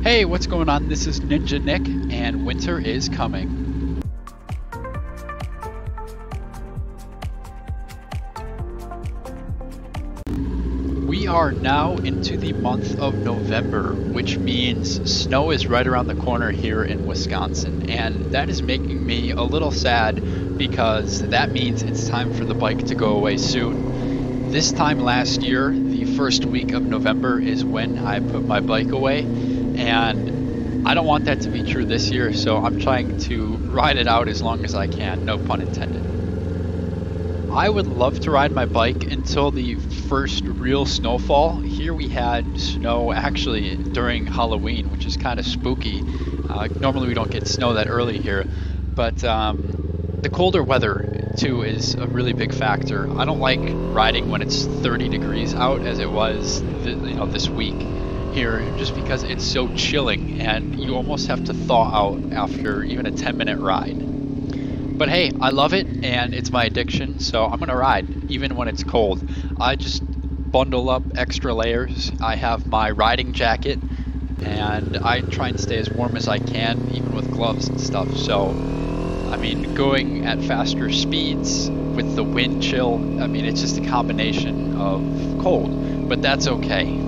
Hey, what's going on? This is Ninja Nick, and winter is coming. We are now into the month of November, which means snow is right around the corner here in Wisconsin, and that is making me a little sad because that means it's time for the bike to go away soon. This time last year, the first week of November is when I put my bike away, and I don't want that to be true this year, so I'm trying to ride it out as long as I can, no pun intended. I would love to ride my bike until the first real snowfall. Here we had snow actually during Halloween, which is kind of spooky. Normally we don't get snow that early here, but the colder weather too is a really big factor. I don't like riding when it's 30 degrees out as it was this week here, just because it's so chilling and you almost have to thaw out after even a 10-minute ride. But hey, I love it and it's my addiction, so I'm gonna ride even when it's cold. I just bundle up extra layers. I have my riding jacket and I try and stay as warm as I can, even with gloves and stuff. So I mean, going at faster speeds with the wind chill, I mean, it's just a combination of cold, but that's okay.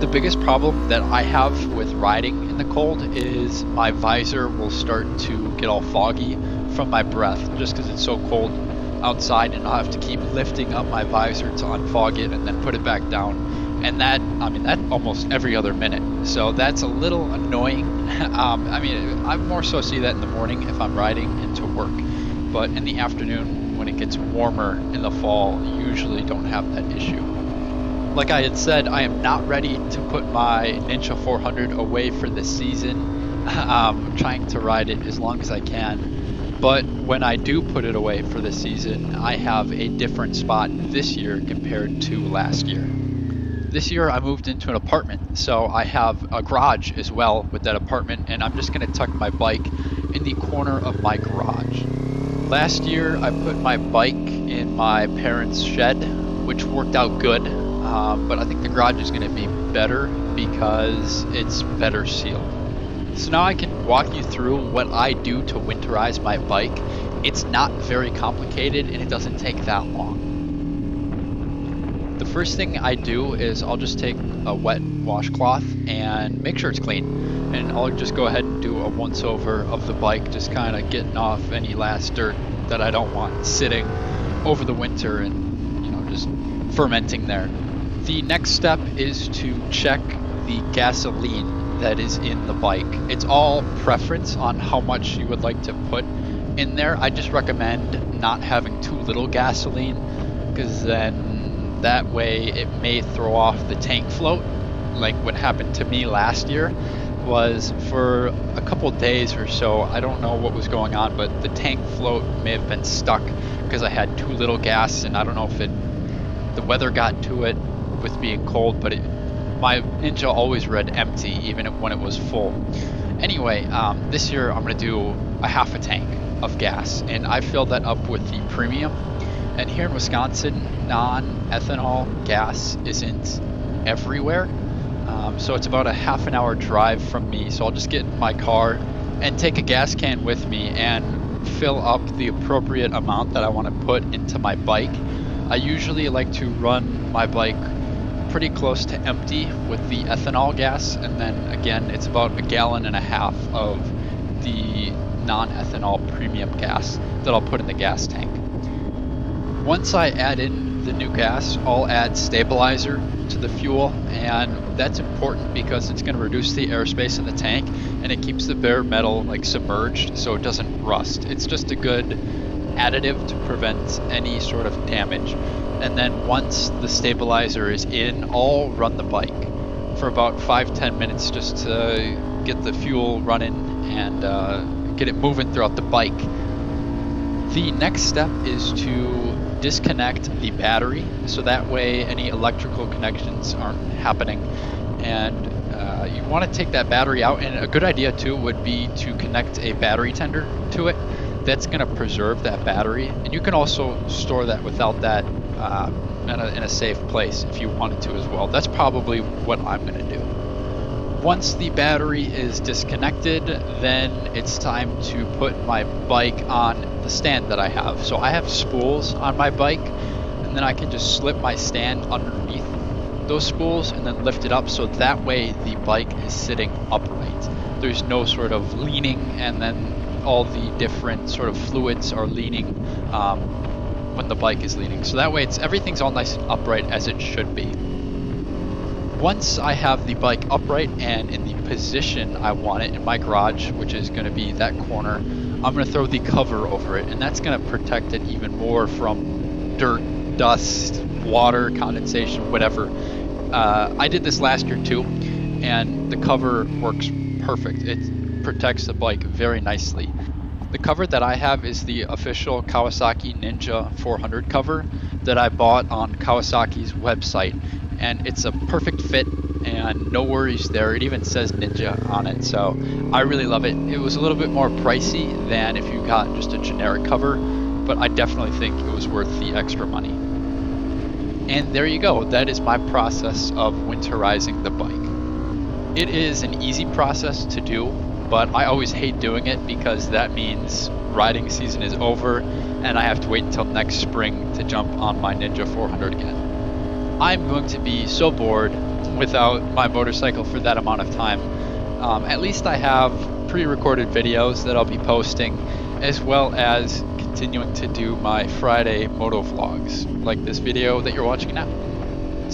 The biggest problem that I have with riding in the cold is my visor will start to get all foggy from my breath just because it's so cold outside, and I'll have to keep lifting up my visor to unfog it and then put it back down. And that almost every other minute. So that's a little annoying. I more so see that in the morning if I'm riding into work. But in the afternoon, when it gets warmer in the fall, you usually don't have that issue. Like I had said, I am not ready to put my Ninja 400 away for this season. I'm trying to ride it as long as I can. But when I do put it away for this season, I have a different spot this year compared to last year. This year I moved into an apartment, so I have a garage as well with that apartment, and I'm just going to tuck my bike in the corner of my garage. Last year I put my bike in my parents' shed, which worked out good. But I think the garage is going to be better because it's better sealed. So now I can walk you through what I do to winterize my bike. It's not very complicated and it doesn't take that long. The first thing I do is I'll just take a wet washcloth and make sure it's clean. And I'll just go ahead and do a once over of the bike, just kind of getting off any last dirt that I don't want sitting over the winter and just fermenting there. The next step is to check the gasoline that is in the bike. It's all preference on how much you would like to put in there. I just recommend not having too little gasoline, because then that way it may throw off the tank float. Like what happened to me last year was, for a couple days or so, I don't know what was going on, but the tank float may have been stuck because I had too little gas, and I don't know if the weather got to it with being cold, but my Ninja always read empty even when it was full. Anyway, this year I'm going to do a half a tank of gas, and I filled that up with the premium. And here in Wisconsin, non-ethanol gas isn't everywhere, so it's about a half an hour drive from me. So I'll just get in my car and take a gas can with me and fill up the appropriate amount that I want to put into my bike. I usually like to run my bike pretty close to empty with the ethanol gas, and then again it's about 1.5 gallons of the non-ethanol premium gas that I'll put in the gas tank. Once I add in the new gas, I'll add stabilizer to the fuel, and that's important because it's going to reduce the airspace in the tank and it keeps the bare metal submerged so it doesn't rust. It's just a good additive to prevent any sort of damage. And then once the stabilizer is in, I'll run the bike for about 5-10 minutes just to get the fuel running and get it moving throughout the bike. The next step is to disconnect the battery, so that way any electrical connections aren't happening. And you want to take that battery out, and a good idea too would be to connect a battery tender to it. That's going to preserve that battery, and you can also store that without that in a safe place if you wanted to as well. That's probably what I'm going to do. Once the battery is disconnected, then it's time to put my bike on the stand that I have. So I have spools on my bike, and then I can just slip my stand underneath those spools and then lift it up, so that way the bike is sitting upright. There's no sort of leaning, and then all the different sort of fluids are leaning when the bike is leaning. So that way everything's all nice and upright as it should be. Once I have the bike upright and in the position I want it in my garage, which is going to be that corner, I'm going to throw the cover over it, and that's going to protect it even more from dirt, dust, water, condensation, whatever. I did this last year too, and the cover works perfect. It protects the bike very nicely. The cover that I have is the official Kawasaki Ninja 400 cover that I bought on Kawasaki's website, and it's a perfect fit and no worries there. It even says Ninja on it, so I really love it. It was a little bit more pricey than if you got just a generic cover, but I definitely think it was worth the extra money. And there you go, that is my process of winterizing the bike. It is an easy process to do, but I always hate doing it because that means riding season is over and I have to wait until next spring to jump on my Ninja 400 again. I'm going to be so bored without my motorcycle for that amount of time. At least I have pre-recorded videos that I'll be posting, as well as continuing to do my Friday moto vlogs, like this video that you're watching now.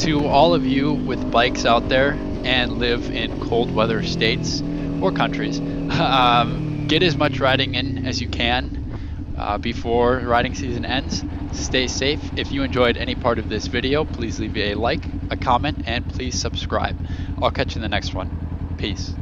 To all of you with bikes out there and live in cold weather states or countries, get as much riding in as you can before riding season ends. Stay safe. If you enjoyed any part of this video, please leave a like, a comment, and please subscribe. I'll catch you in the next one. Peace.